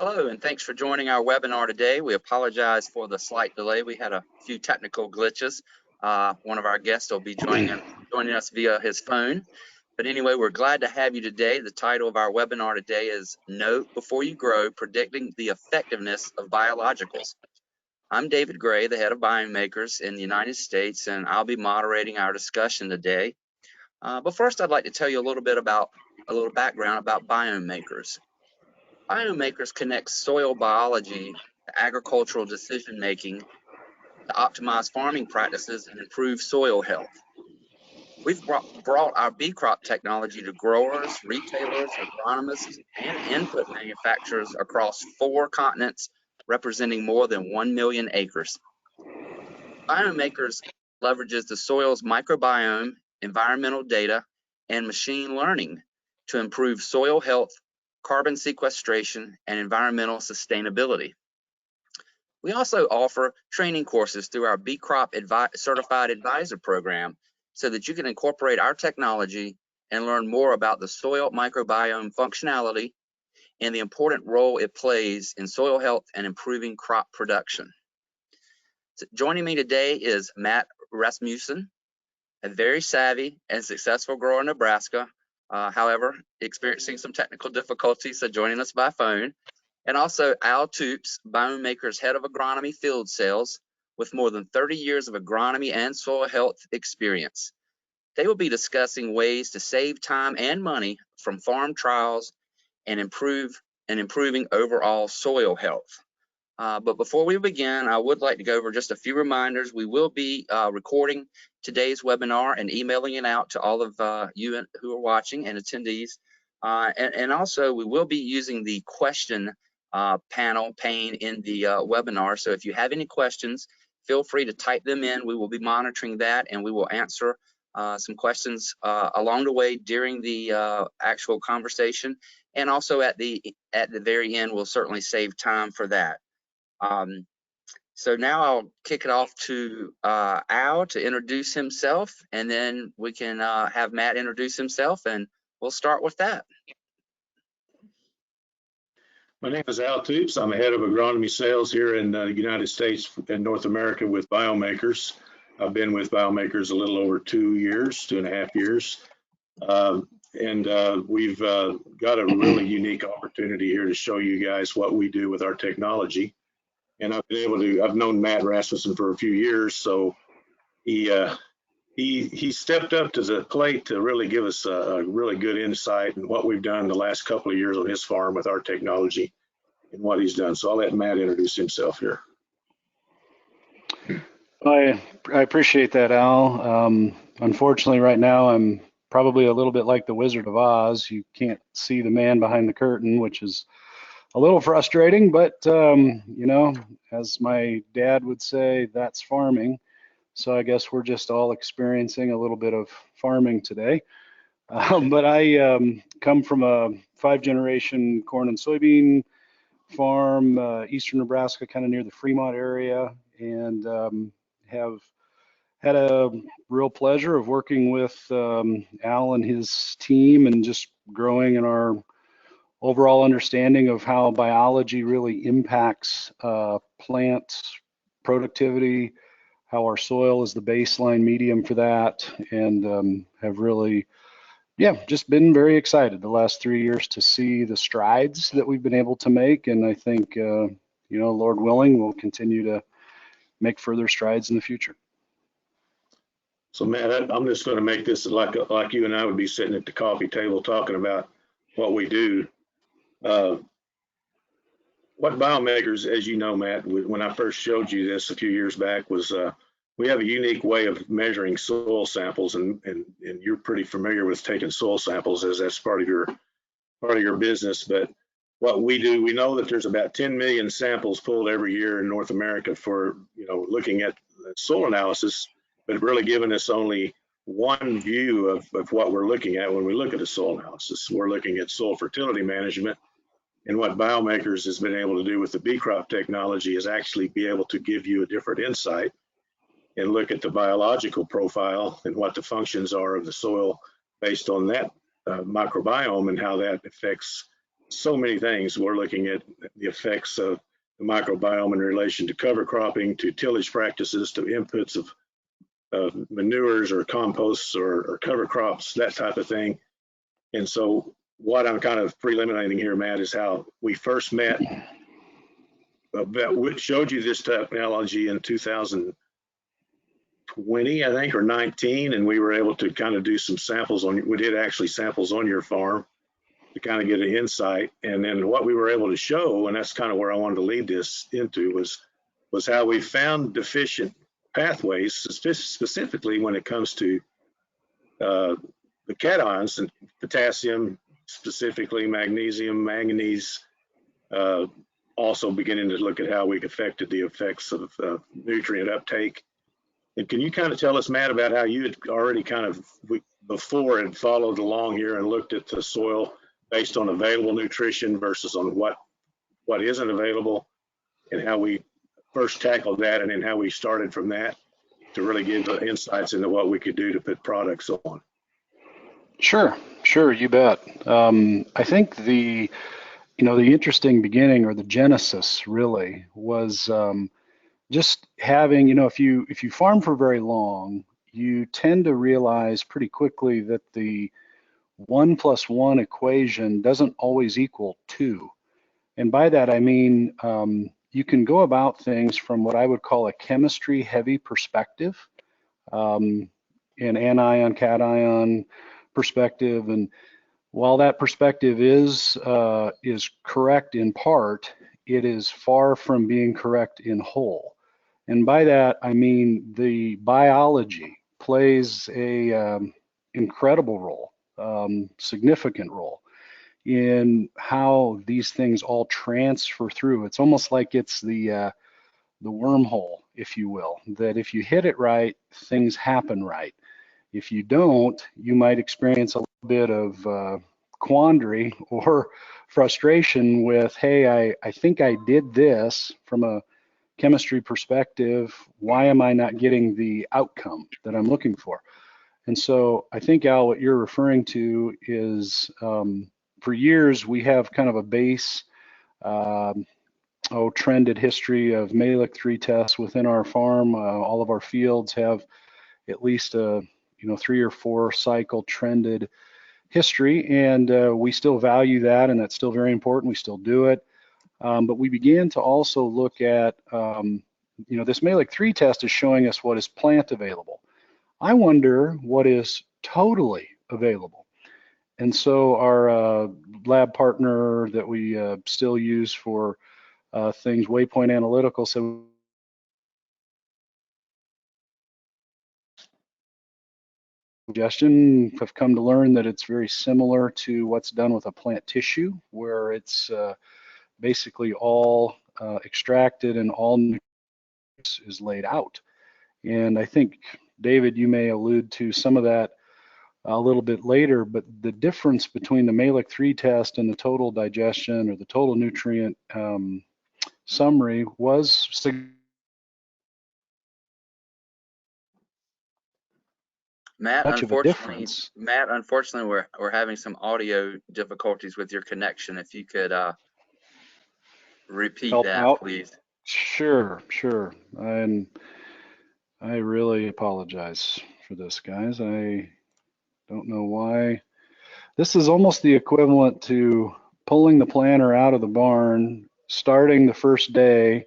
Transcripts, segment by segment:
Hello, and thanks for joining our webinar today. We apologize for the slight delay. We had a few technical glitches. One of our guests will be joining us via his phone. But anyway, we're glad to have you today. The title of our webinar today is Know Before You Grow, Predicting the Effectiveness of Biologicals. I'm David Gray, the head of Biomakers in the United States, and I'll be moderating our discussion today. But first, I'd like to tell you a little background about Biomakers. Biomakers connect soil biology to agricultural decision-making to optimize farming practices and improve soil health. We've brought our bee crop technology to growers, retailers, agronomists, and input manufacturers across 4 continents, representing more than 1 million acres. Biomakers leverages the soil's microbiome, environmental data, and machine learning to improve soil health, carbon sequestration, and environmental sustainability. We also offer training courses through our B Crop Certified Advisor program so that you can incorporate our technology and learn more about the soil microbiome functionality and the important role it plays in soil health and improving crop production. So joining me today is Matt Rasmussen, a very savvy and successful grower in Nebraska, however, experiencing some technical difficulties, so joining us by phone. And also Al Toops, Biomakers Head of Agronomy Field Sales, with more than 30 years of agronomy and soil health experience. They will be discussing ways to save time and money from farm trials and improving overall soil health. But before we begin, I would like to go over just a few reminders. We will be recording today's webinar and emailing it out to all of you who are watching and attendees. And also, we will be using the question panel pane in the webinar. So if you have any questions, feel free to type them in. We will be monitoring that, and we will answer some questions along the way during the actual conversation. And also at the very end, we'll certainly save time for that. So now I'll kick it off to Al to introduce himself, and then we can have Matt introduce himself, and we'll start with that. My name is Al Toops. I'm a head of agronomy sales here in the United States and North America with Biomakers. I've been with Biomakers a little over 2.5 years. We've got a really unique opportunity here to show you guys what we do with our technology. And I've known Matt Rasmussen for a few years, so he stepped up to the plate to really give us a really good insight in what we've done the last couple of years on his farm with our technology and what he's done. So I'll let Matt introduce himself here. I appreciate that, Al. Unfortunately, right now I'm probably a little bit like the Wizard of Oz. You can't see the man behind the curtain, which is a little frustrating, but you know, as my dad would say, that's farming. So I guess we're just all experiencing a little bit of farming today. But I come from a 5-generation corn and soybean farm, eastern Nebraska, kind of near the Fremont area, and have had a real pleasure of working with Al and his team and just growing in our overall understanding of how biology really impacts plant productivity, how our soil is the baseline medium for that, and have really, just been very excited the last 3 years to see the strides that we've been able to make. And I think, Lord willing, we'll continue to make further strides in the future. So Matt, I'm just going to make this like you and I would be sitting at the coffee table talking about what we do. What Biomakers, as you know, Matt, when I first showed you this a few years back, was we have a unique way of measuring soil samples, and you're pretty familiar with taking soil samples as that's part of your business. But what we do, we know that there's about 10 million samples pulled every year in North America for looking at soil analysis, but really giving us only one view of what we're looking at when we look at a soil analysis. We're looking at soil fertility management. And what Biomakers has been able to do with the bee crop technology is actually be able to give you a different insight and look at the biological profile and what the functions are of the soil based on that microbiome and how that affects so many things. We're looking at the effects of the microbiome in relation to cover cropping, to tillage practices, to inputs of manures or composts or cover crops, that type of thing. And so what I'm kind of preliminating here, Matt, is how we first met. We showed you this technology in 2020, I think, or 19, and we were able to kind of do some samples we did actually samples on your farm to kind of get an insight. And then what we were able to show, and that's kind of where I wanted to lead this into, was how we found deficient pathways, specifically when it comes to the cations and potassium, specifically magnesium, manganese, also beginning to look at how we affected the effects of nutrient uptake. And can you kind of tell us, Matt, about how you had already kind of before had followed along here and looked at the soil based on available nutrition versus on what isn't available, and how we first tackled that, and then how we started from that to really give the insights into what we could do to put products on? Sure, you bet. I think the interesting beginning, or the genesis really, was just having, if you farm for very long, you tend to realize pretty quickly that the 1 + 1 equation doesn't always equal 2. And by that, I mean, you can go about things from what I would call a chemistry heavy perspective, an anion, cation perspective. And while that perspective is correct in part, it is far from being correct in whole. And by that, I mean the biology plays a incredible role, significant role in how these things all transfer through. It's almost like it's the wormhole, if you will, that if you hit it right, things happen right. If you don't, you might experience a little bit of quandary or frustration with, hey, I think I did this from a chemistry perspective. Why am I not getting the outcome that I'm looking for? And so I think, Al, what you're referring to is, for years, we have kind of a base, trended history of Mehlich 3 tests within our farm. All of our fields have at least a 3 or 4 cycle trended history, and we still value that, and that's still very important. We still do it. But we began to also look at, this Mehlich 3 test is showing us what is plant available. I wonder what is totally available. And so our lab partner that we still use for things, Waypoint Analytical, so suggestion, have come to learn that it's very similar to what's done with a plant tissue, where it's basically all extracted and all is laid out. And I think, David, you may allude to some of that a little bit later, but the difference between the Mehlich 3 test and the total digestion or the total nutrient summary was much of a difference. Matt, unfortunately, we're having some audio difficulties with your connection. If you could repeat Help that, out, please. Sure. And I really apologize for this, guys. I don't know why. This is almost the equivalent to pulling the planter out of the barn, starting the first day,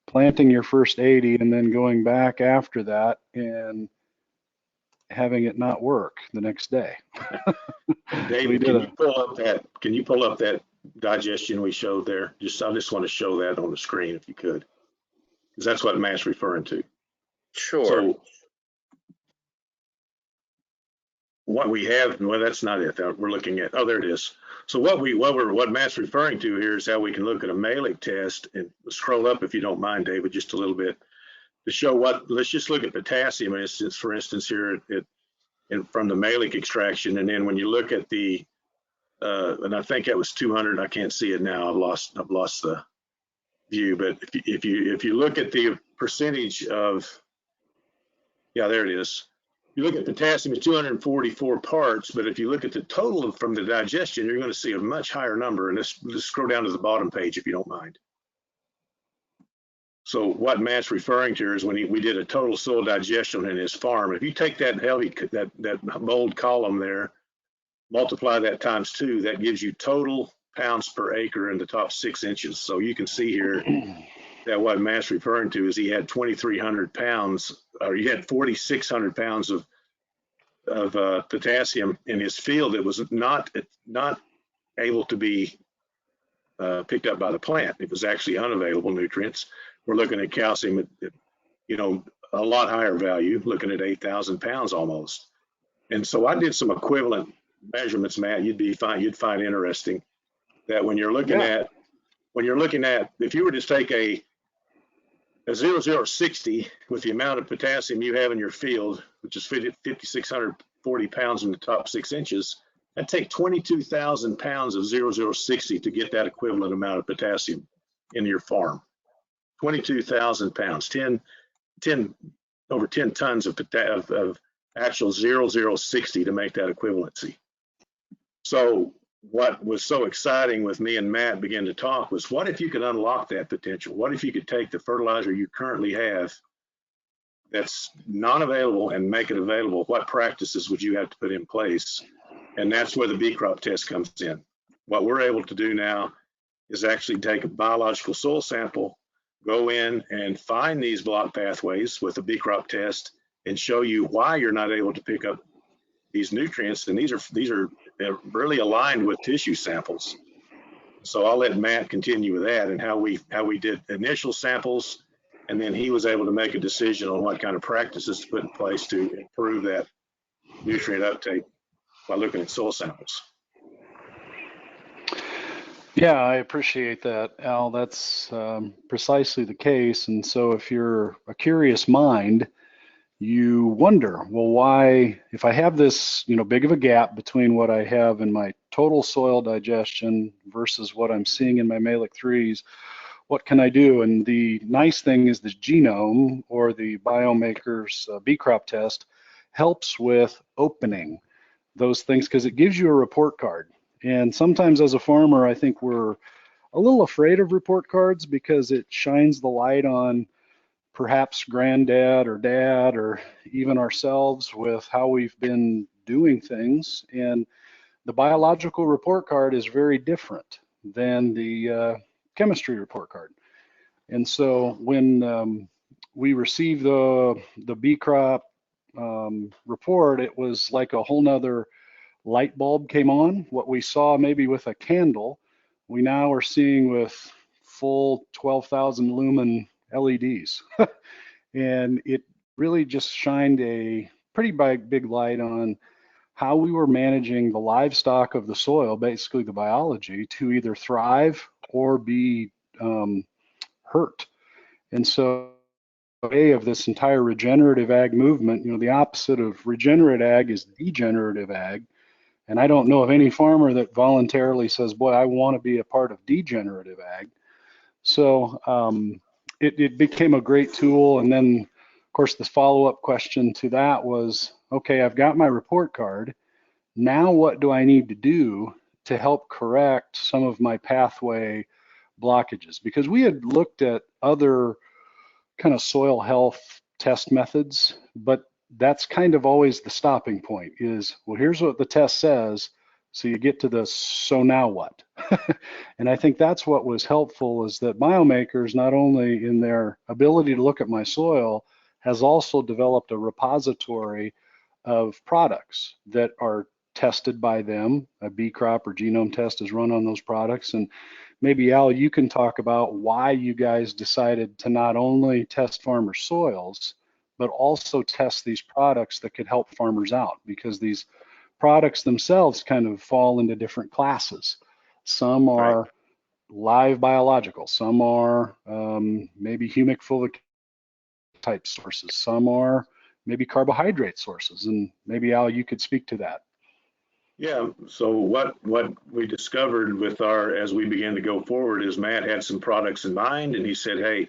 planting your first 80, and then going back after that and having it not work the next day. David, can you pull up that digestion we showed there? I just want to show that on the screen if you could, because that's what Matt's referring to. Sure. So what we have, well, that's not it. We're looking at, oh, there it is. So what Matt's referring to here is how we can look at a Mehlich test, and scroll up if you don't mind, David, just a little bit, to show let's just look at potassium for instance here from the Mehlich extraction. And then when you look at the, and I think that was 200, I can't see it now. I've lost the view, but if you look at the percentage of, yeah, there it is. you look at potassium, it's 244 parts, but if you look at the total from the digestion, you're going to see a much higher number. And let's scroll down to the bottom page if you don't mind. So what Matt's referring to is when we did a total soil digestion in his farm. If you take that that bold column there, multiply that times 2, that gives you total pounds per acre in the top 6 inches. So you can see here that what Matt's referring to is he had 2,300 pounds, or he had 4,600 pounds of potassium in his field that was not able to be picked up by the plant. It was actually unavailable nutrients. We're looking at calcium at a lot higher value, looking at 8,000 pounds almost. And so I did some equivalent measurements, Matt. You'd find interesting that when you're looking at if you were to take a 0060 with the amount of potassium you have in your field, which is 5,640 pounds in the top 6 inches, that'd take 22,000 pounds of 0060 to get that equivalent amount of potassium in your farm. 22,000 pounds, over 10 tons of actual 0060 to make that equivalency. So what was so exciting with me and Matt began to talk was, what if you could unlock that potential? What if you could take the fertilizer you currently have that's non-available and make it available? What practices would you have to put in place? And that's where the B crop test comes in. What we're able to do now is actually take a biological soil sample, go in and find these block pathways with a B crop test and show you why you're not able to pick up these nutrients. And these are really aligned with tissue samples. So I'll let Matt continue with that and how we did initial samples, and then he was able to make a decision on what kind of practices to put in place to improve that nutrient uptake by looking at soil samples. Yeah, I appreciate that, Al. That's precisely the case. And so if you're a curious mind, you wonder, well, why, if I have this, big of a gap between what I have in my total soil digestion versus what I'm seeing in my Malic 3s, what can I do? And the nice thing is the genome, or the Biomakers B crop test, helps with opening those things because it gives you a report card. And sometimes as a farmer, I think we're a little afraid of report cards because it shines the light on perhaps granddad or dad or even ourselves with how we've been doing things. And the biological report card is very different than the chemistry report card. And so when we received the B crop report, it was like a whole nother light bulb came on. What we saw maybe with a candle, we now are seeing with full 12,000 lumen LEDs. And it really just shined a pretty big light on how we were managing the livestock of the soil, basically the biology, to either thrive or be hurt. And so of this entire regenerative ag movement, the opposite of regenerative ag is degenerative ag. And I don't know of any farmer that voluntarily says, boy, I want to be a part of degenerative ag. So it became a great tool. And then, of course, the follow-up question to that was, okay, I've got my report card. Now what do I need to do to help correct some of my pathway blockages? Because we had looked at other kind of soil health test methods, but that's kind of always the stopping point is, well, here's what the test says. So you get to the, so now what? And I think that's what was helpful, is that Biomakers, not only in their ability to look at my soil, has also developed a repository of products that are tested by them. A B crop or genome test is run on those products. And maybe, Al, you can talk about why you guys decided to not only test farmer soils, but also test these products that could help farmers out, because these products themselves kind of fall into different classes. Some are live biological, some are maybe humic fulvic type sources, some are maybe carbohydrate sources. And maybe, Al, you could speak to that. Yeah, so what we discovered with as we began to go forward is Matt had some products in mind, and he said, hey,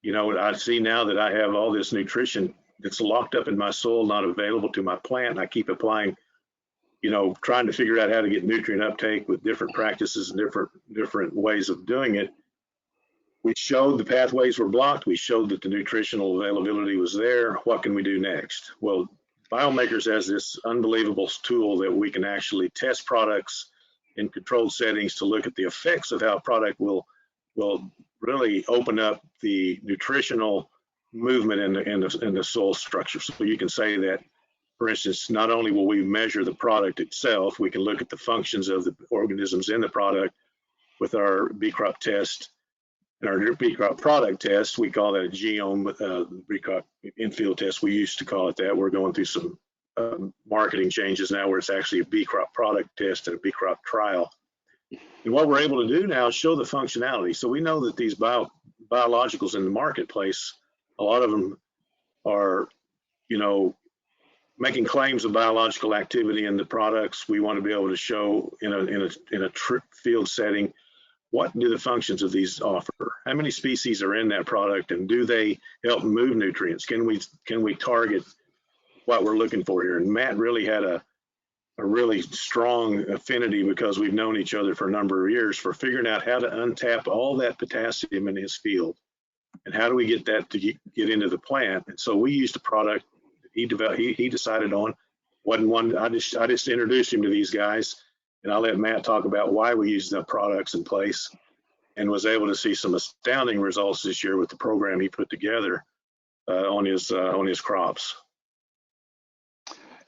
I see now that I have all this nutrition that's locked up in my soil, not available to my plant. And I keep applying, you know, trying to figure out how to get nutrient uptake with different practices and different ways of doing it. We showed the pathways were blocked. We showed that the nutritional availability was there. What can we do next? Well, Biomakers has this unbelievable tool that we can actually test products in controlled settings to look at the effects of how a product will really open up the nutritional movement in the soil structure. So you can say that, for instance, not only will we measure the product itself, we can look at the functions of the organisms in the product with our B crop test. And our B crop product test, we call that a geome B crop infield test. We used to call it that. We're going through some marketing changes now where it's actually a B crop product test and a B crop trial. And what we're able to do now is show the functionality. So we know that these biologicals in the marketplace, a lot of them are, you know, making claims of biological activity in the products. We want to be able to show in a field setting, what do the functions of these offer? How many species are in that product, and do they help move nutrients? Can we target what we're looking for here? And Matt really had a really strong affinity, because we've known each other for a number of years, for figuring out how to untap all that potassium in his field, and how do we get that to get into the plant. And so we used a product he decided on. Wasn't one I just introduced him to these guys, and I'll let Matt talk about why we used the products in place, and was able to see some astounding results this year with the program he put together on his crops.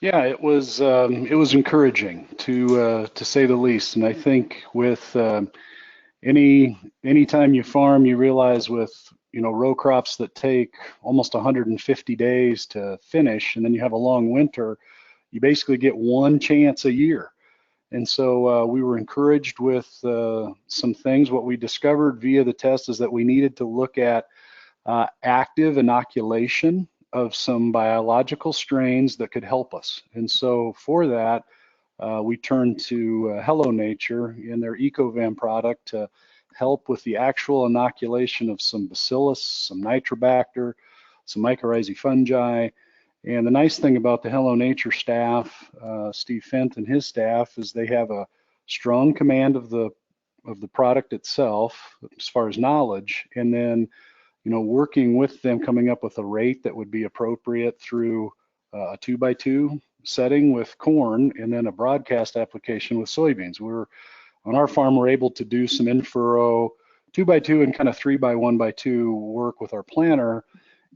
Yeah, it was encouraging to say the least. And I think with any time you farm, you realize with, you know, row crops that take almost 150 days to finish, and then you have a long winter, you basically get one chance a year. And so we were encouraged with some things. What we discovered via the test is that we needed to look at active inoculation of some biological strains that could help us. And so for that, we turned to Hello Nature in their EcoVam product to help with the actual inoculation of some bacillus, some nitrobacter, some mycorrhizae fungi. And the nice thing about the Hello Nature staff, Steve Fent and his staff, is they have a strong command of the product itself as far as knowledge, and then, you know, working with them, coming up with a rate that would be appropriate through a 2x2 setting with corn, and then a broadcast application with soybeans. On our farm, we're able to do some in-furrow 2x2 and kind of 3x1x2 work with our planter.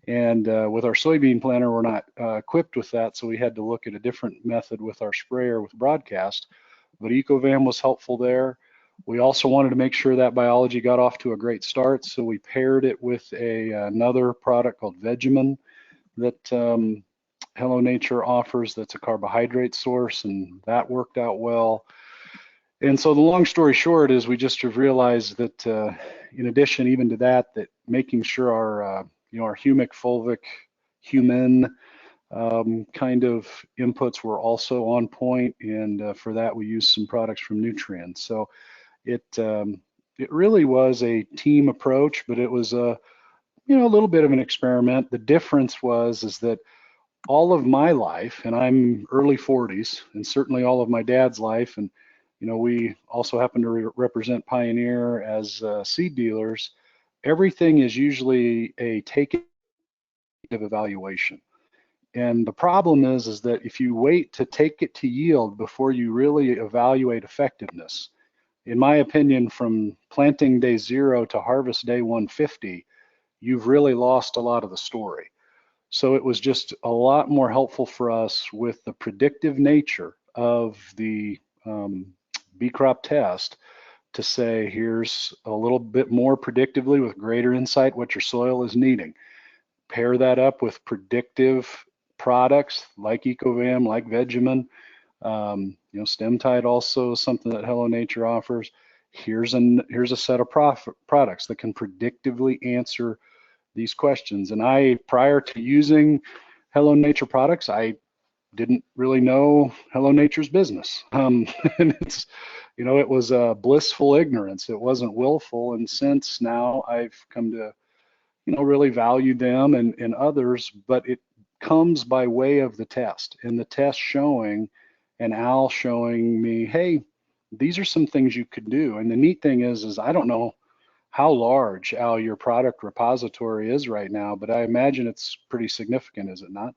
And with our soybean planter, we're not equipped with that, so we had to look at a different method with our sprayer with broadcast. But EcoVam was helpful there. We also wanted to make sure that biology got off to a great start, so we paired it with another product called Vegemin that Hello Nature offers. That's a carbohydrate source, and that worked out well. And so the long story short is we just have realized that in addition even to that, that making sure our our humic, fulvic, humin kind of inputs were also on point, and for that we used some products from Nutrien. So it really was a team approach, but it was a little bit of an experiment. The difference is that all of my life, and I'm early 40s, and certainly all of my dad's life, and we also happen to represent Pioneer as seed dealers. Everything is usually a take-it evaluation. And the problem is that if you wait to take it to yield before you really evaluate effectiveness, in my opinion, from planting day 0 to harvest day 150, you've really lost a lot of the story. So it was just a lot more helpful for us with the predictive nature of the B crop test to say, here's a little bit more predictively with greater insight what your soil is needing. Pair that up with predictive products like EcoVam, like Vegemin, StemTide also is something that Hello Nature offers. Here's a set of products that can predictively answer these questions. And prior to using Hello Nature products, I didn't really know Hello Nature's business. And it's, it was a blissful ignorance. It wasn't willful. And since now I've come to, really value them and others, but it comes by way of the test, and the test showing, and Al showing me, hey, these are some things you could do. And the neat thing is I don't know how large, Al, your product repository is right now, but I imagine it's pretty significant, is it not?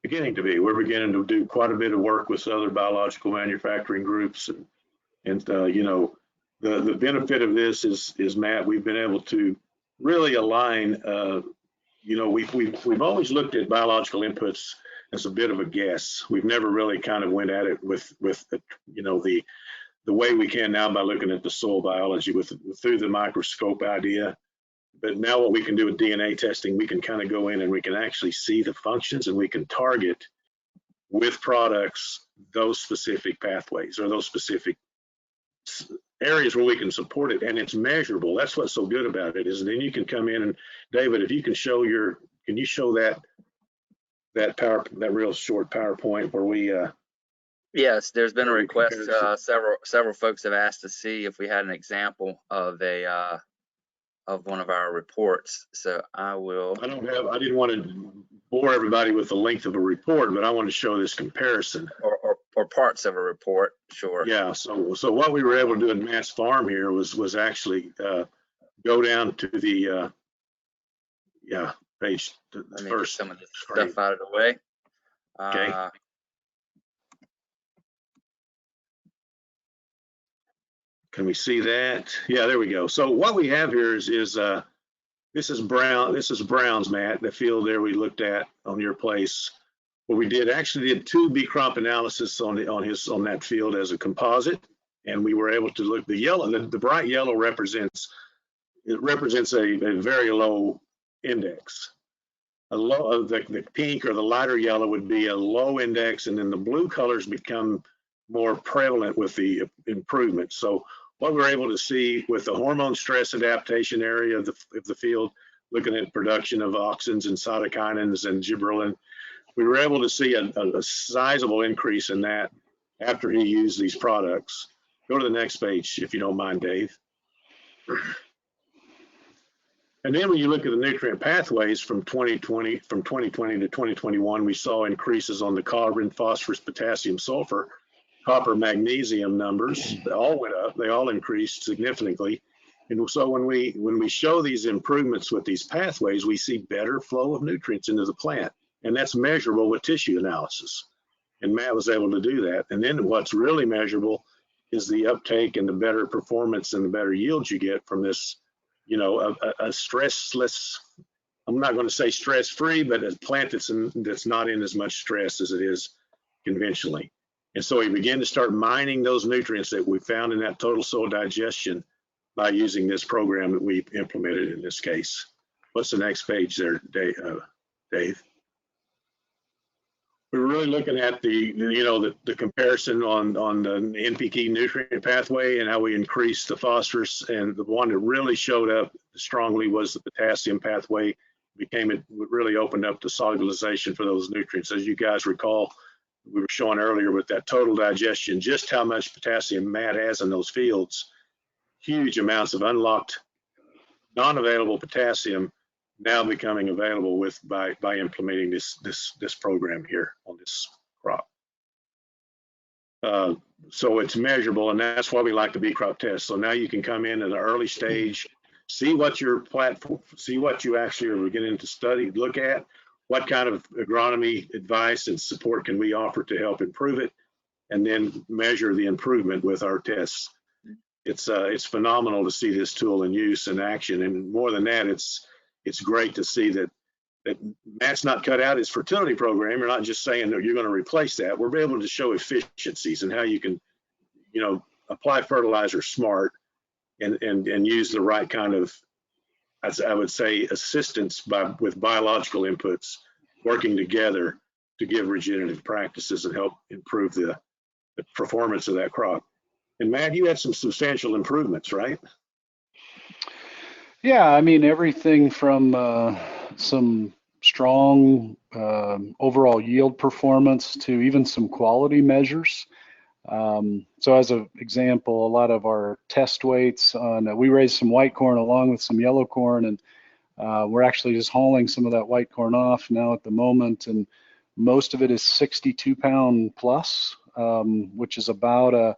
Beginning to be. We're beginning to do quite a bit of work with other biological manufacturing groups, and you know, the benefit of this is Matt, we've been able to really align. You know, we've always looked at biological inputs as a bit of a guess. We've never really kind of went at it with you know, the way we can now by looking at the soil biology through the microscope idea. But now what we can do with DNA testing, we can kind of go in and we can actually see the functions, and we can target with products those specific pathways or those specific areas where we can support it, and it's measurable. That's what's so good about it, is then you can come in and, David, if you can show can you show that real short PowerPoint where we Yes, there's been a request. comparison. Several folks have asked to see if we had an example of one of our reports. So I didn't want to bore everybody with the length of a report, but I want to show this comparison. Or parts of a report, sure. Yeah, so what we were able to do in Matt's farm here was actually go down to the page Let me first. get some of this stuff out of the way. Okay. Can we see that? Yeah, there we go. So what we have here is this is Brown's, Matt, the field there we looked at on your place. What we did two B crop analysis on that field as a composite, and we were able to look. The bright yellow represents a very low index. The pink or the lighter yellow would be a low index, and then the blue colors become more prevalent with the improvement. So what we're able to see with the hormone stress adaptation area of the field, looking at production of auxins and cytokinins and gibberellin, we were able to see a sizable increase in that after he used these products. Go to the next page, if you don't mind, Dave. And then when you look at the nutrient pathways from 2020 to 2021, we saw increases on the carbon, phosphorus, potassium, sulfur, copper, magnesium numbers. They all went up. They all increased significantly. And so when we show these improvements with these pathways, we see better flow of nutrients into the plant. And that's measurable with tissue analysis. And Matt was able to do that. And then what's really measurable is the uptake and the better performance and the better yields you get from this, you know, a stressless, I'm not going to say stress-free, but a plant that's not in as much stress as it is conventionally. And so we begin to start mining those nutrients that we found in that total soil digestion by using this program that we implemented in this case. What's the next page there, Dave? We're really looking at the comparison on the NPK nutrient pathway and how we increased the phosphorus, and the one that really showed up strongly was the potassium pathway. It really opened up the solubilization for those nutrients. As you guys recall, we were showing earlier with that total digestion, just how much potassium Matt has in those fields. Huge amounts of unlocked, non-available potassium now becoming available by implementing this program here on this crop. So it's measurable, and that's why we like the B crop test. So now you can come in at an early stage, see what your platform, see what you actually are beginning to study, look at, what kind of agronomy advice and support can we offer to help improve it, and then measure the improvement with our tests. It's phenomenal to see this tool in use and action, and more than that, it's great to see that Matt's not cut out his fertility program. You're not just saying that you're going to replace that. We're able to show efficiencies and how you can, apply fertilizer smart and use the right kind of, as I would say, assistance with biological inputs working together to give regenerative practices and help improve the performance of that crop. And Matt, you had some substantial improvements, right? Yeah, I mean, everything from some strong overall yield performance to even some quality measures. So as an example, a lot of our test weights we raised some white corn along with some yellow corn, and We're actually just hauling some of that white corn off now at the moment, and most of it is 62 pound plus, which is about a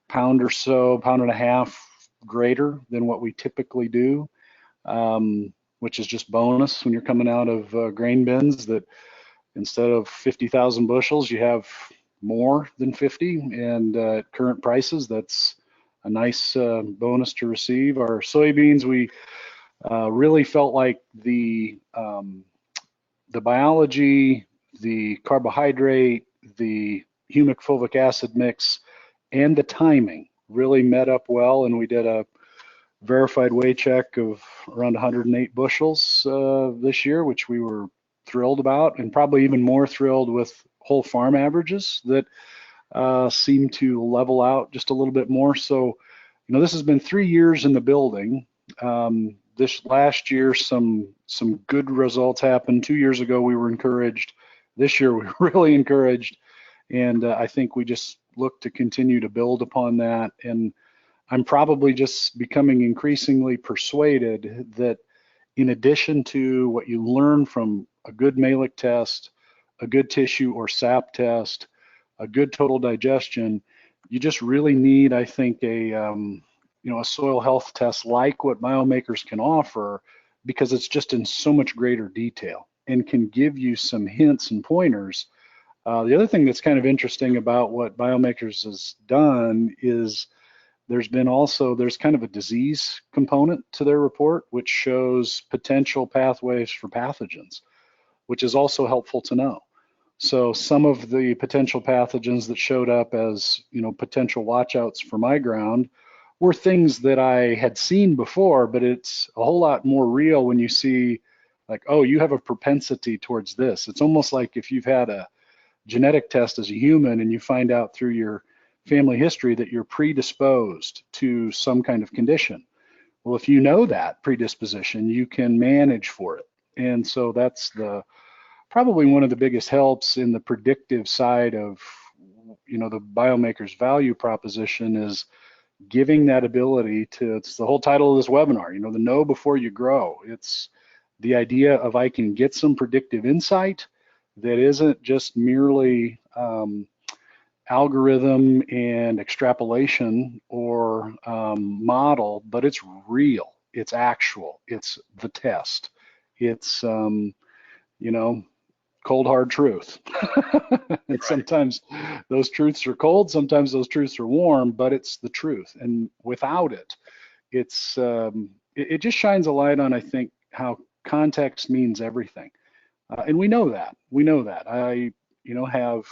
pound or so, pound and a half greater than what we typically do, which is just bonus when you're coming out of grain bins, that instead of 50,000 bushels, you have more than 50, and at current prices, that's a nice bonus to receive. Our soybeans, we really felt like the biology, the carbohydrate, the humic fulvic acid mix, and the timing really met up well, and we did a verified weigh check of around 108 bushels this year, which we were thrilled about, and probably even more thrilled with whole farm averages that seem to level out just a little bit more. So, this has been 3 years in the building. This last year, some good results happened. 2 years ago, we were encouraged. This year, we were really encouraged, and I think we just look to continue to build upon that. And I'm probably just becoming increasingly persuaded that in addition to what you learn from a good malic test, a good tissue or sap test, a good total digestion, you just really need, I think, a soil health test like what Biomakers can offer, because it's just in so much greater detail and can give you some hints and pointers. The other thing that's kind of interesting about what Biomakers has done is there's kind of a disease component to their report, which shows potential pathways for pathogens, which is also helpful to know. So some of the potential pathogens that showed up as, potential watchouts for my ground were things that I had seen before, but it's a whole lot more real when you see, like, oh, you have a propensity towards this. It's almost like if you've had a genetic test as a human and you find out through your family history that you're predisposed to some kind of condition. Well, if you know that predisposition, you can manage for it. And so that's probably one of the biggest helps in the predictive side of, the Biomakers value proposition, is giving that ability to, it's the whole title of this webinar, the know before you grow. It's the idea of I can get some predictive insight that isn't just merely algorithm and extrapolation or model, but it's real, it's actual, it's the test, it's cold hard truth. And sometimes those truths are cold, sometimes those truths are warm, but it's the truth. And without it, it just shines a light on, I think, how context means everything. And we know that. I have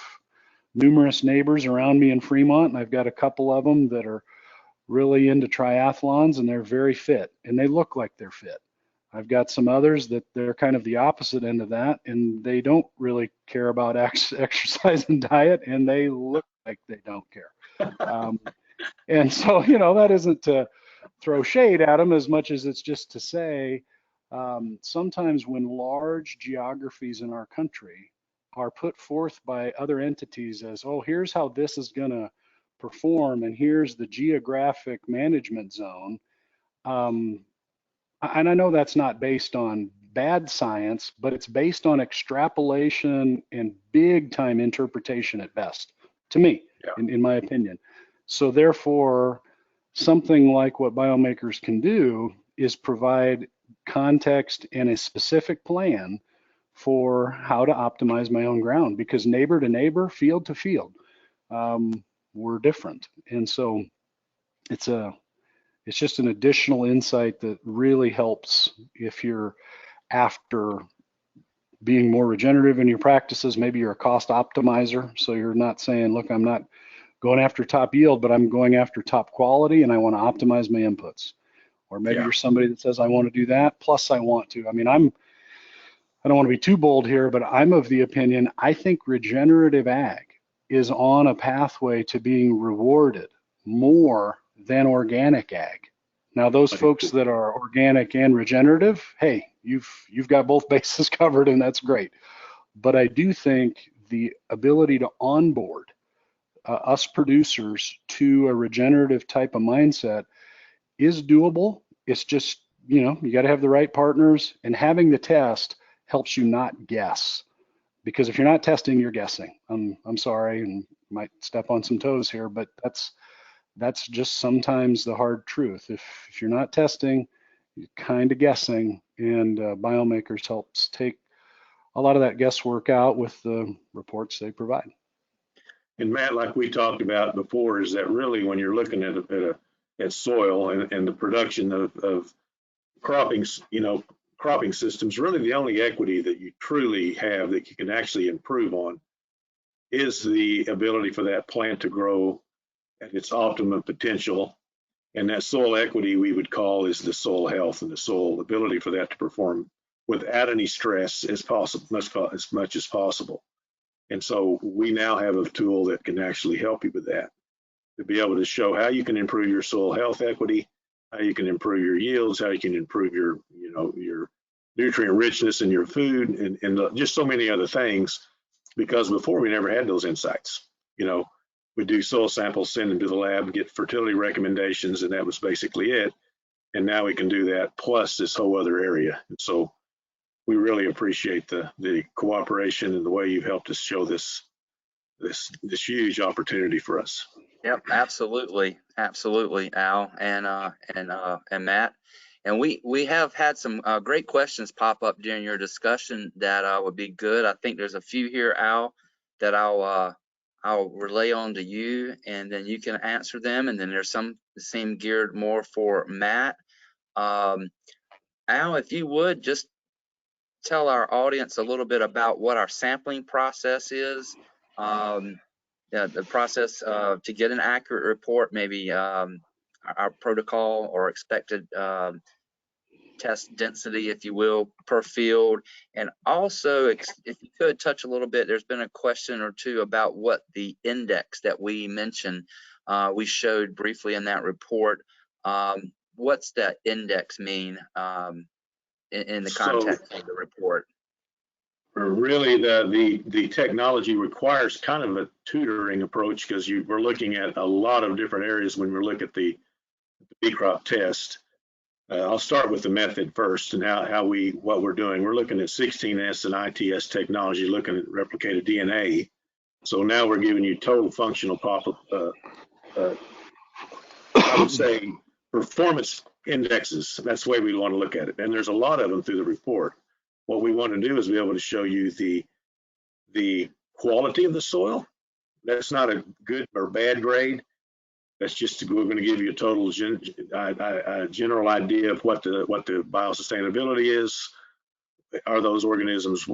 numerous neighbors around me in Fremont, and I've got a couple of them that are really into triathlons, and they're very fit, and they look like they're fit. I've got some others that they're kind of the opposite end of that, and they don't really care about exercise and diet, and they look like they don't care. And so, that isn't to throw shade at them as much as it's just to say, sometimes when large geographies in our country are put forth by other entities as, oh, here's how this is going to perform, and here's the geographic management zone. And I know that's not based on bad science, but it's based on extrapolation and big time interpretation at best, to me, in my opinion. So therefore, something like what Biomakers can do is provide context and a specific plan for how to optimize my own ground, because neighbor to neighbor, field to field, we're different. And so it's just an additional insight that really helps if you're after being more regenerative in your practices. Maybe you're a cost optimizer, so you're not saying, look, I'm not going after top yield, but I'm going after top quality, and I want to optimize my inputs. Or maybe you're somebody that says, I want to do that, plus I want to. I mean, I don't want to be too bold here, but I'm of the opinion, I think regenerative ag is on a pathway to being rewarded more than organic ag. Now, those folks that are organic and regenerative, hey, you've got both bases covered, and that's great. But I do think the ability to onboard us producers to a regenerative type of mindset is doable. It's just you got to have the right partners, and having the test helps you not guess. Because if you're not testing, you're guessing. I'm sorry, and might step on some toes here, but that's just sometimes the hard truth. If you're not testing, you're kind of guessing, and Biomakers helps take a lot of that guesswork out with the reports they provide. And Matt, like we talked about before, is that really when you're looking at soil and the production of cropping, cropping systems, really the only equity that you truly have that you can actually improve on is the ability for that plant to grow at its optimum potential. And that soil equity we would call is the soil health and the soil ability for that to perform without any stress as possible, as much as possible. And so we now have a tool that can actually help you with that, to be able to show how you can improve your soil health equity, how you can improve your yields, how you can improve your nutrient richness in your food, and just so many other things. Because before we never had those insights. We do soil samples, send them to the lab, get fertility recommendations, and that was basically it. And now we can do that plus this whole other area. And so we really appreciate the cooperation and the way you've helped us show this huge opportunity for us. Yep, absolutely, Al and Matt. And we have had some great questions pop up during your discussion that would be good. I think there's a few here, Al, that I'll relay on to you, and then you can answer them. And then there's some that seem geared more for Matt. Al, if you would just tell our audience a little bit about what our sampling process is, the process to get an accurate report, maybe our protocol or expected test density, if you will, per field. And also, if you could touch a little bit, there's been a question or two about what the index that we mentioned, we showed briefly in that report. What's that index mean in the context of the report? Really, the technology requires kind of a tutoring approach, because we're looking at a lot of different areas when we look at the bee crop test. I'll start with the method first and what we're doing. We're looking at 16S and ITS technology, looking at replicated DNA. So now we're giving you total functional I would say performance indexes. That's the way we want to look at it. And there's a lot of them through the report. What we want to do is be able to show you the quality of the soil. That's not a good or bad grade. That's just, we're going to give you a total general idea of what the biosustainability is. Are those organisms,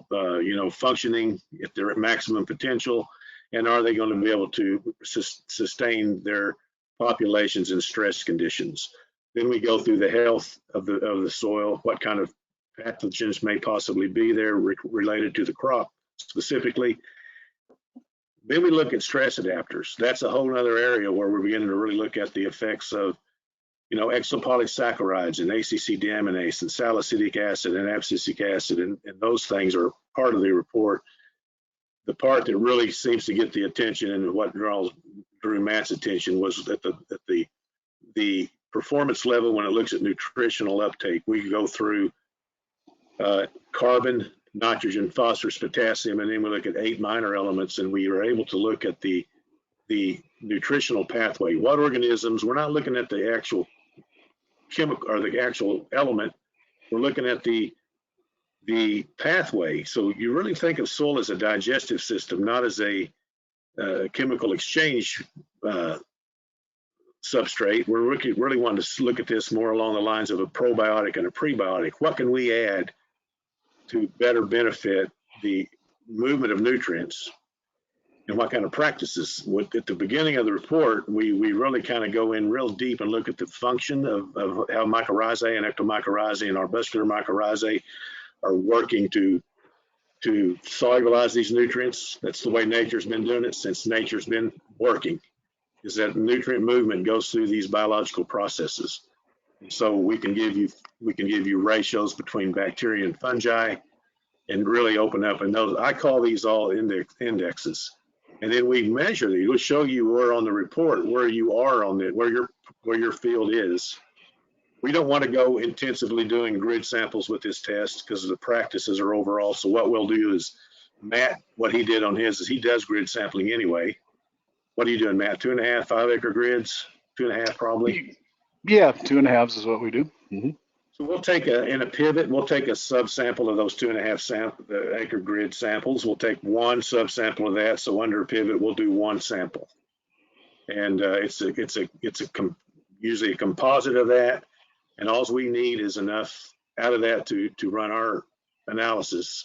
functioning at their maximum potential, and are they going to be able to sustain their populations in stress conditions? Then we go through the health of the soil, what kind of pathogens may possibly be there related to the crop specifically. Then we look at stress adapters. That's a whole other area where we're beginning to really look at the effects of, exopolysaccharides and ACC deaminase and salicylic acid and abscisic acid, and those things are part of the report. The part that really seems to get the attention and what drew Matt's attention was that the performance level when it looks at nutritional uptake. We go through carbon, nitrogen, phosphorus, potassium, and then we look at 8 minor elements, and we are able to look at the nutritional pathway. What organisms? We're not looking at the actual chemical or the actual element. We're looking at the pathway. So you really think of soil as a digestive system, not as a chemical exchange substrate. We're really wanting to look at this more along the lines of a probiotic and a prebiotic. What can we add to better benefit the movement of nutrients, and what kind of practices? At the beginning of the report, we really kind of go in real deep and look at the function of how mycorrhizae and ectomycorrhizae and arbuscular mycorrhizae are working to solubilize these nutrients. That's the way nature's been doing it since nature's been working, is that nutrient movement goes through these biological processes. So we can give you ratios between bacteria and fungi, and really open up. And those, I call these all indexes. And then we measure these. We'll show you where on the report where you are on it, where your field is We don't want to go intensively doing grid samples with this test because the practices are overall. So what we'll do is, Matt, what he did on his is he does grid sampling anyway. What are you doing, Matt? 2.5, 5 acre grids? 2.5 probably? Yeah, 2.5 is what we do. Mm-hmm. So we'll take in a pivot, we'll take a subsample of those 2.5 acre grid samples. We'll take one subsample of that. So under a pivot, we'll do one sample. And usually a composite of that. And all we need is enough out of that to run our analysis.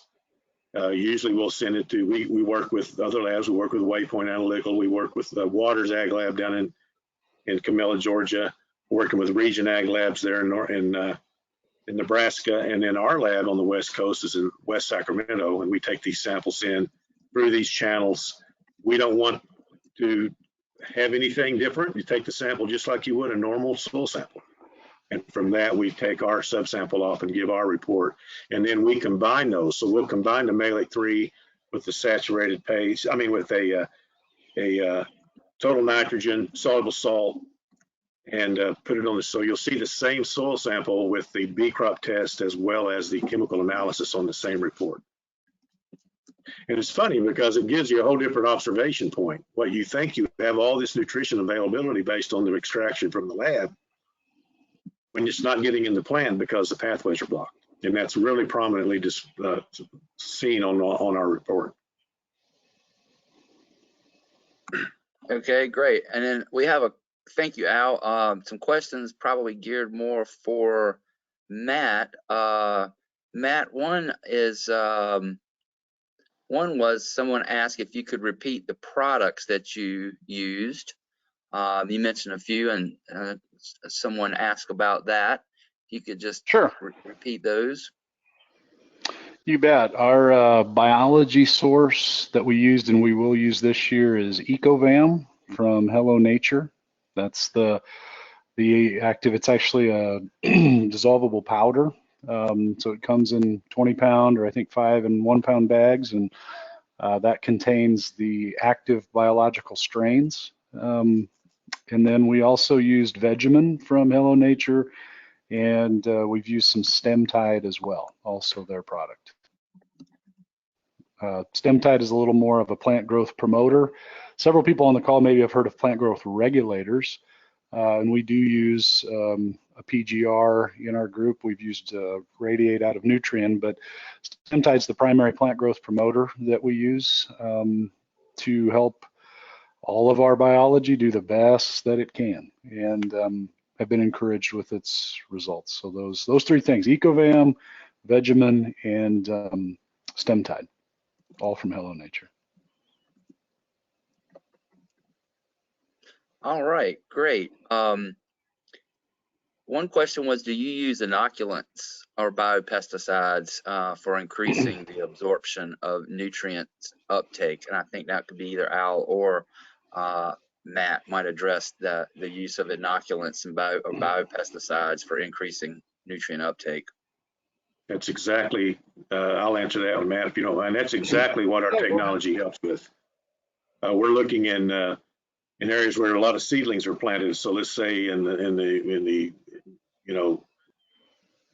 Usually we'll send it to, we work with other labs. We work with Waypoint Analytical. We work with the Waters Ag Lab down in Camilla, Georgia. We're working with Region Ag Labs there in Nebraska. And then our lab on the West Coast is in West Sacramento. And we take these samples in through these channels. We don't want to have anything different. You take the sample just like you would a normal soil sample. And from that, we take our subsample off and give our report. And then we combine those. So we'll combine the Malate 3 with the saturated paste, with a total nitrogen, soluble salt, and put it on the, so you'll see the same soil sample with the B crop test as well as the chemical analysis on the same report. And it's funny because it gives you a whole different observation point. What you think you have all this nutrition availability based on the extraction from the lab, when it's not getting in the plant because the pathways are blocked. And that's really prominently just seen on our report. Okay, great. And then we have thank you, Al. Some questions probably geared more for Matt. Matt, one was someone asked if you could repeat the products that you used. You mentioned a few, and someone asked about that. If you could just Sure. repeat those. You bet. Our biology source that we used and we will use this year is EcoVam from Hello Nature. That's the active. It's actually a dissolvable powder. So it comes in 20-pound or I think 5 and 1-pound bags, and that contains the active biological strains. And then we also used Vegemin from Hello Nature, and we've used some Stemtide as well, also their product. Stemtide is a little more of a plant growth promoter. Several people on the call maybe have heard of plant growth regulators, and we do use a PGR in our group. We've used Radiate out of Nutrien, but Stemtide's the primary plant growth promoter that we use to help all of our biology do the best that it can, and have been encouraged with its results. So those three things: EcoVam, Vegemin, and Stemtide, all from Hello Nature. All right, great. One question was, do you use inoculants or biopesticides for increasing the absorption of nutrients uptake? And I think that could be either Al or Matt might address the use of inoculants and biopesticides for increasing nutrient uptake. That's exactly, I'll answer that one, Matt, if you don't mind. That's exactly what our technology helps with. We're looking in areas where a lot of seedlings are planted. So let's say in the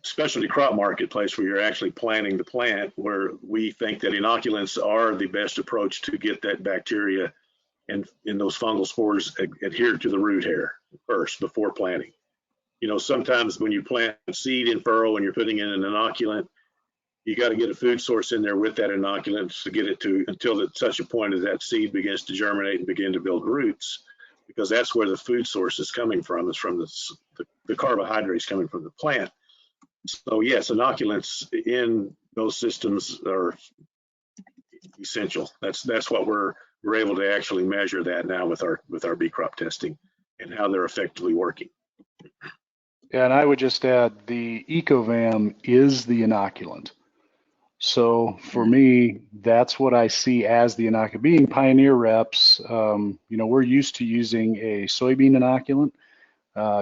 specialty crop marketplace where you're actually planting the plant, where we think that inoculants are the best approach to get that bacteria and in those fungal spores adhere to the root hair first before planting. Sometimes when you plant seed in furrow and you're putting in an inoculant, you got to get a food source in there with that inoculant to get it to until at such a point as that seed begins to germinate and begin to build roots, because that's where the food source is coming from. It's from the carbohydrates coming from the plant. So yes, inoculants in those systems are essential. That's what we're able to actually measure that now with our B crop testing and how they're effectively working. Yeah, and I would just add the EcoVam is the inoculant. So for me, that's what I see as the inoculant. Being Pioneer reps, we're used to using a soybean inoculant.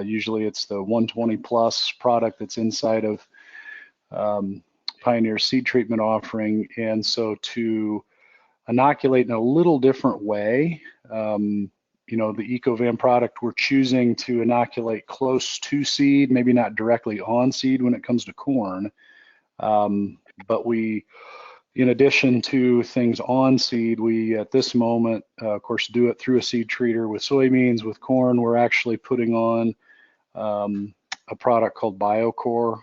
Usually it's the 120 plus product that's inside of Pioneer seed treatment offering. And so to inoculate in a little different way, you know, the EcoVam product, we're choosing to inoculate close to seed, maybe not directly on seed when it comes to corn. But we, in addition to things on seed, we at this moment, of course, do it through a seed treater. With soybeans, with corn, we're actually putting on a product called BioCore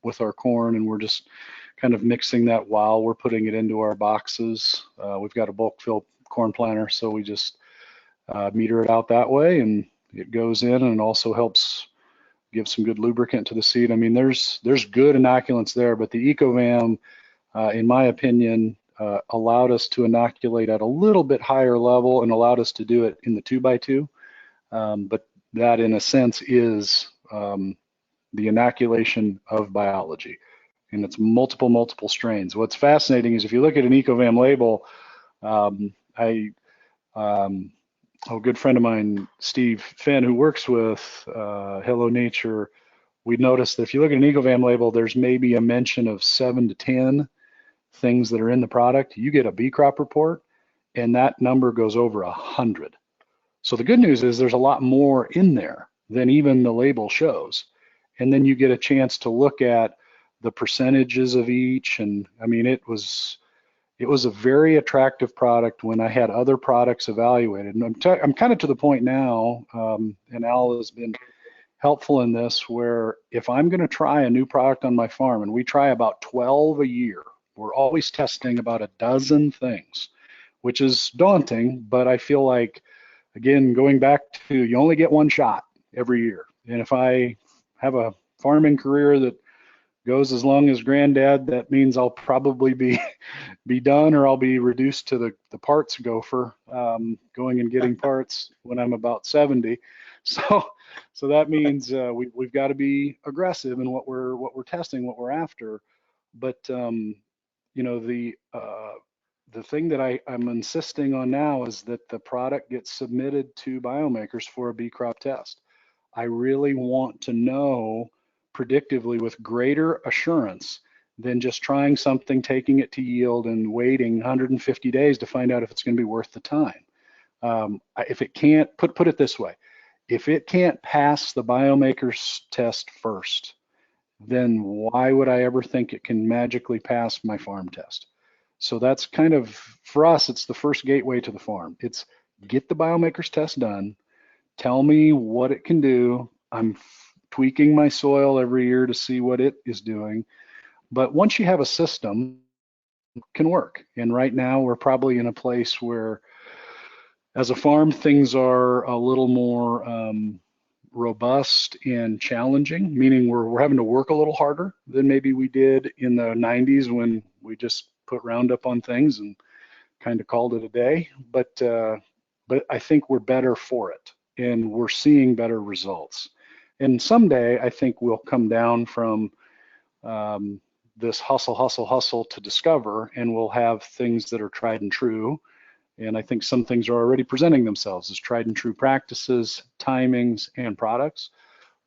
with our corn, and we're just kind of mixing that while we're putting it into our boxes. We've got a bulk fill corn planter, so we just meter it out that way, and it goes in, and it also helps give some good lubricant to the seed. I mean, there's good inoculants there, but the EcoVam, in my opinion, allowed us to inoculate at a little bit higher level and allowed us to do it in the 2x2. But that, in a sense, is the inoculation of biology, and it's multiple strains. What's fascinating is if you look at an EcoVam label, a good friend of mine, Steve Finn, who works with Hello Nature, we noticed that if you look at an EcoVam label, there's maybe a mention of 7 to 10 things that are in the product. You get a bee crop report, and that number goes over 100. So the good news is there's a lot more in there than even the label shows. And then you get a chance to look at the percentages of each. And I mean, it was a very attractive product when I had other products evaluated. And I'm kind of to the point now, and Al has been helpful in this, where if I'm going to try a new product on my farm, and we try about 12 a year, we're always testing about a dozen things, which is daunting, but I feel like, again, going back to, you only get one shot every year. And if I have a farming career that goes as long as granddad, that means I'll probably be done, or I'll be reduced to the parts gopher, going and getting parts when I'm about 70. So that means we've got to be aggressive in what we're testing, what we're after. But you know, the thing that I'm insisting on now is that the product gets submitted to Biomakers for a bee crop test. I really want to know predictively with greater assurance than just trying something, taking it to yield, and waiting 150 days to find out if it's going to be worth the time. If it can't, put it this way, if it can't pass the Biomakers test first, then why would I ever think it can magically pass my farm test? So that's kind of, for us, it's the first gateway to the farm. It's get the Biomakers test done, tell me what it can do. I'm tweaking my soil every year to see what it is doing. But once you have a system, it can work. And right now we're probably in a place where, as a farm, things are a little more robust and challenging, meaning we're having to work a little harder than maybe we did in the 90s when we just put Roundup on things and kind of called it a day. But I think we're better for it, and we're seeing better results. And someday I think we'll come down from this hustle to discover, and we'll have things that are tried and true. And I think some things are already presenting themselves as tried and true practices, timings, and products.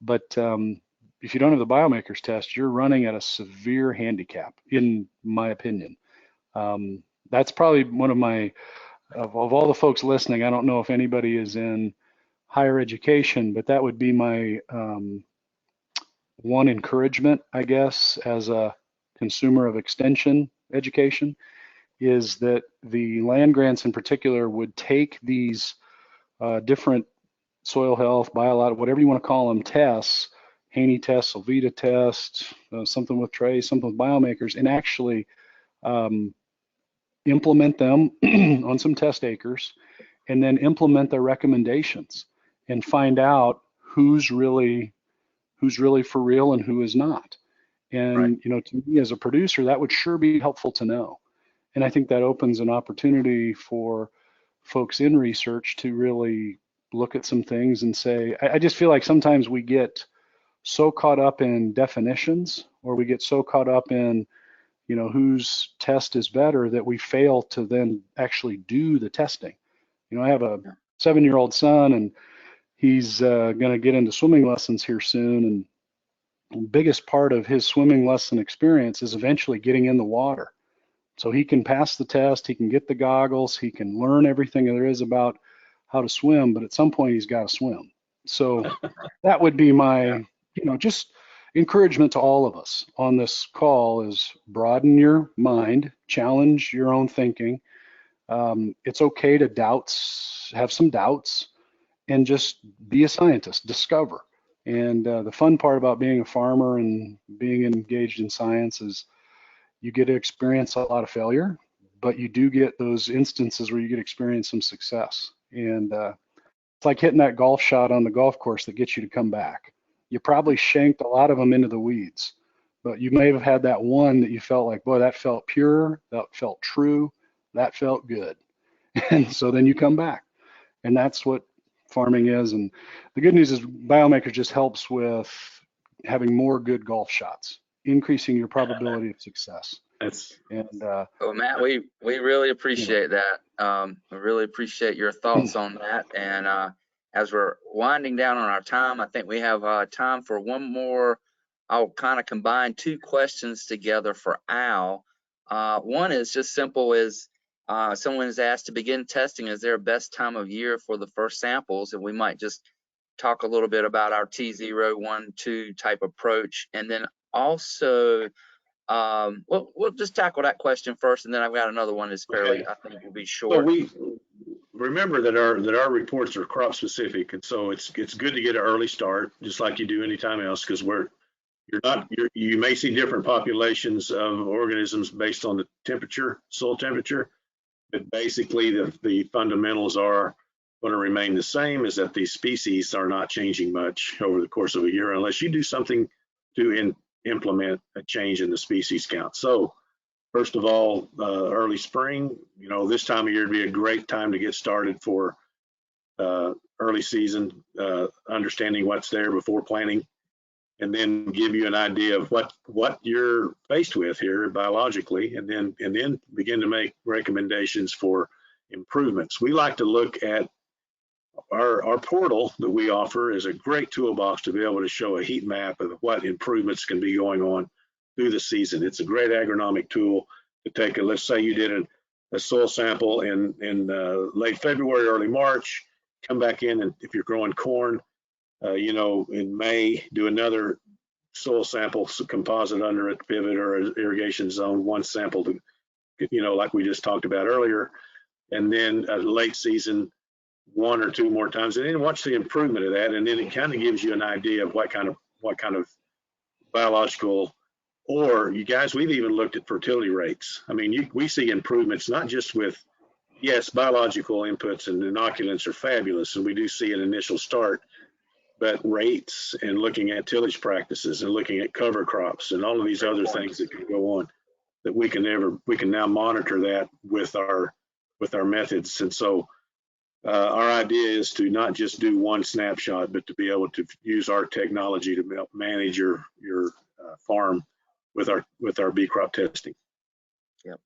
But if you don't have the Biomakers test, you're running at a severe handicap, in my opinion. That's probably one of my, of all the folks listening, I don't know if anybody is in higher education, but that would be my one encouragement, I guess, as a consumer of extension education, is that the land grants in particular would take these different soil health, biological, whatever you want to call them, tests, Haney test, Solvita test, something with Trace, something with Biomakers, and actually implement them on some test acres, and then implement their recommendations and find out who's really for real and who is not. And right. You know, to me as a producer, that would sure be helpful to know. And I think that opens an opportunity for folks in research to really look at some things and say, I just feel like sometimes we get so caught up in definitions, or we get so caught up in, you know, whose test is better, that we fail to then actually do the testing. You know, I have a 7-year-old son, and he's going to get into swimming lessons here soon. And the biggest part of his swimming lesson experience is eventually getting in the water. So he can pass the test, he can get the goggles, he can learn everything there is about how to swim, but at some point he's got to swim. So that would be my, just encouragement to all of us on this call is broaden your mind, challenge your own thinking. It's okay to have some doubts, and just be a scientist, discover. And the fun part about being a farmer and being engaged in science is you get to experience a lot of failure, but you do get those instances where you get to experience some success. And it's like hitting that golf shot on the golf course that gets you to come back. You probably shanked a lot of them into the weeds, but you may have had that one that you felt like, boy, that felt pure, that felt true, that felt good. And so then you come back. And that's what farming is. And the good news is Biomakers just helps with having more good golf shots, increasing your probability of success. And well, Matt, we really appreciate that. We really appreciate your thoughts on that. And as we're winding down on our time, I think we have time for one more. I'll kind of combine two questions together for Al. One is just simple as someone is asked to begin testing. Is there a best time of year for the first samples? And we might just talk a little bit about our T0, 1, 2 type approach. And then also, we'll just tackle that question first, and then I've got another one that's fairly, I think, will be short. So we remember that our reports are crop specific, and so it's good to get an early start, just like you do anytime else, because you may see different populations of organisms based on the temperature, soil temperature, but basically the fundamentals are going to remain the same, is that these species are not changing much over the course of a year unless you do something to implement a change in the species count. So first of all, early spring, this time of year would be a great time to get started for early season, understanding what's there before planting, and then give you an idea of what you're faced with here biologically, and then begin to make recommendations for improvements. We like to look at our portal that we offer is a great toolbox to be able to show a heat map of what improvements can be going on through the season. It's a great agronomic tool to take let's say you did a soil sample in late February, early March, come back in, and if you're growing corn, in May, do another soil sample, composite under it, pivot or irrigation zone, one sample to, like we just talked about earlier, and then late season, 1 or 2 more times, and then watch the improvement of that, and then it kind of gives you an idea of what kind of biological, or you guys, we've even looked at fertility rates. I mean, we see improvements not just with, yes, biological inputs and inoculants are fabulous, and we do see an initial start, but rates and looking at tillage practices and looking at cover crops and all of these other things that can go on, that we can now monitor that with our methods. And so our idea is to not just do one snapshot, but to be able to use our technology to manage your farm with our bee crop testing. Yep.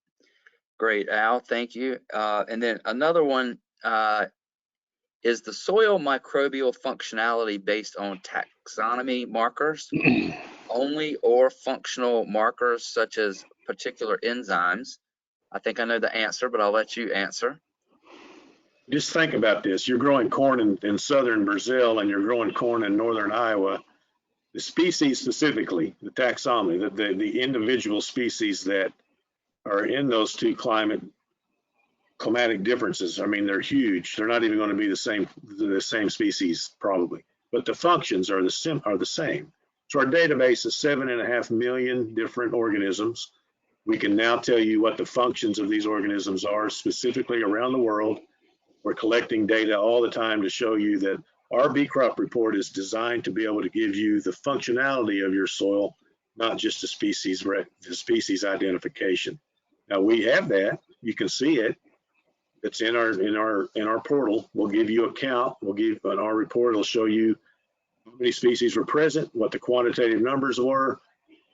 Great, Al. Thank you. And then another one, is the soil microbial functionality based on taxonomy markers only, or functional markers such as particular enzymes? I think I know the answer, but I'll let you answer. Just think about this. You're growing corn in southern Brazil and you're growing corn in northern Iowa. The species specifically, the taxonomy, the individual species that are in those two climatic differences, I mean, they're huge. They're not even going to be the same species probably, but the functions are the same. So our database is 7.5 million different organisms. We can now tell you what the functions of these organisms are specifically around the world. We're collecting data all the time to show you that our bee crop report is designed to be able to give you the functionality of your soil, not just the species identification. Now we have that. You can see it. It's in our portal. We'll give you a count. On our report, it'll show you how many species were present, what the quantitative numbers were,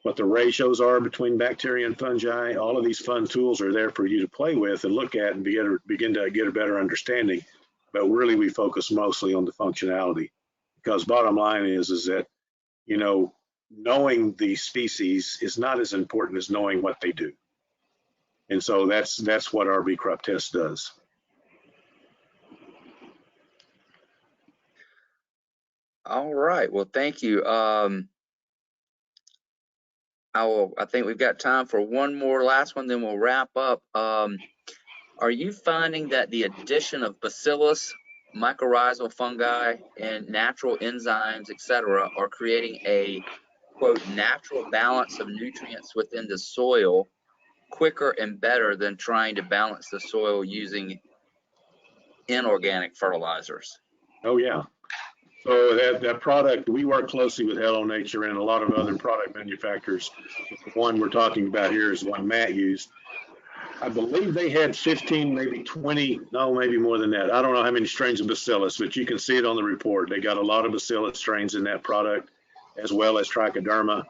what the ratios are between bacteria and fungi. All of these fun tools are there for you to play with and look at and begin to get a better understanding. But really, we focus mostly on the functionality, because bottom line is that, knowing the species is not as important as knowing what they do. And so that's what our bee crop test does. All right. Well, thank you. I think we've got time for one more last one, then we'll wrap up. Are you finding that the addition of bacillus, mycorrhizal fungi, and natural enzymes, etc., are creating a quote natural balance of nutrients within the soil quicker and better than trying to balance the soil using inorganic fertilizers? Oh yeah. So that product, we work closely with Hello Nature and a lot of other product manufacturers. The one we're talking about here is one Matt used. I believe they had 15, maybe 20, no, maybe more than that. I don't know how many strains of bacillus, but you can see it on the report. They got a lot of bacillus strains in that product, as well as trichoderma.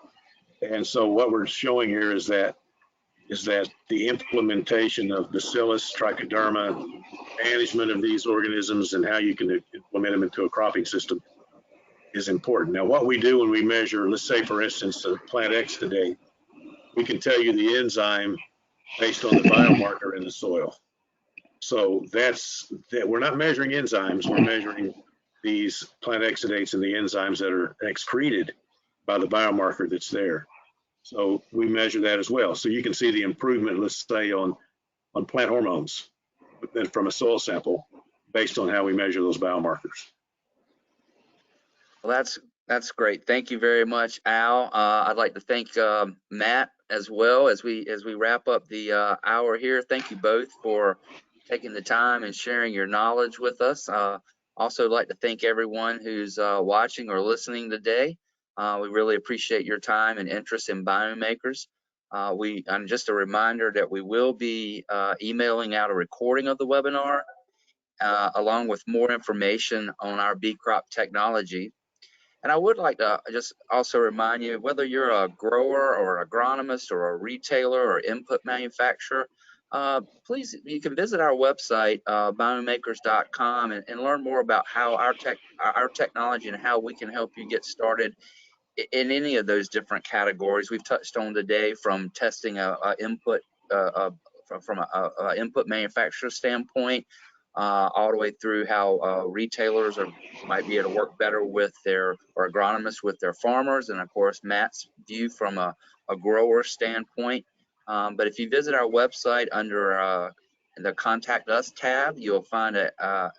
And so what we're showing here is that the implementation of bacillus, trichoderma, management of these organisms, and how you can implement them into a cropping system is important. Now, what we do when we measure, let's say, for instance, plant X today, we can tell you the enzyme based on the biomarker in the soil. So that's that. We're not measuring enzymes. We're measuring these plant exudates and the enzymes that are excreted by the biomarker that's there. So we measure that as well. So you can see the improvement, let's say, on plant hormones from a soil sample based on how we measure those biomarkers. Well, that's great. Thank you very much, Al. I'd like to thank Matt as well as we wrap up the hour here. Thank you both for taking the time and sharing your knowledge with us. Also like to thank everyone who's watching or listening today. We really appreciate your time and interest in Biomakers. And just a reminder that we will be emailing out a recording of the webinar along with more information on our bee crop technology. And I would like to just also remind you, whether you're a grower or agronomist or a retailer or input manufacturer, please, you can visit our website, biomakers.com, and learn more about how our technology and how we can help you get started in any of those different categories we've touched on today, from testing input from a input manufacturer standpoint, all the way through how retailers might be able to work better with or agronomists with their farmers, and of course Matt's view from a grower standpoint. But if you visit our website under the Contact Us tab, you'll find a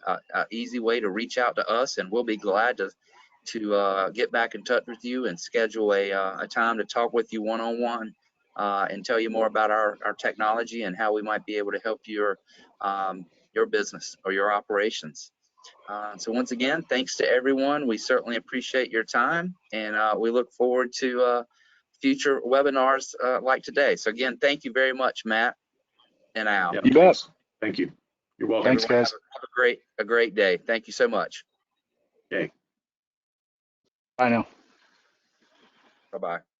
easy way to reach out to us, and we'll be glad to get back in touch with you and schedule a time to talk with you one-on-one and tell you more about our technology and how we might be able to help your business or your operations. So once again, thanks to everyone. We certainly appreciate your time, and we look forward to future webinars like today. So again, thank you very much, Matt and Al. Yep. You bet. Thank you. You're welcome. Thanks, guys. Have a great day. Thank you so much. Okay. Bye now. Bye-bye.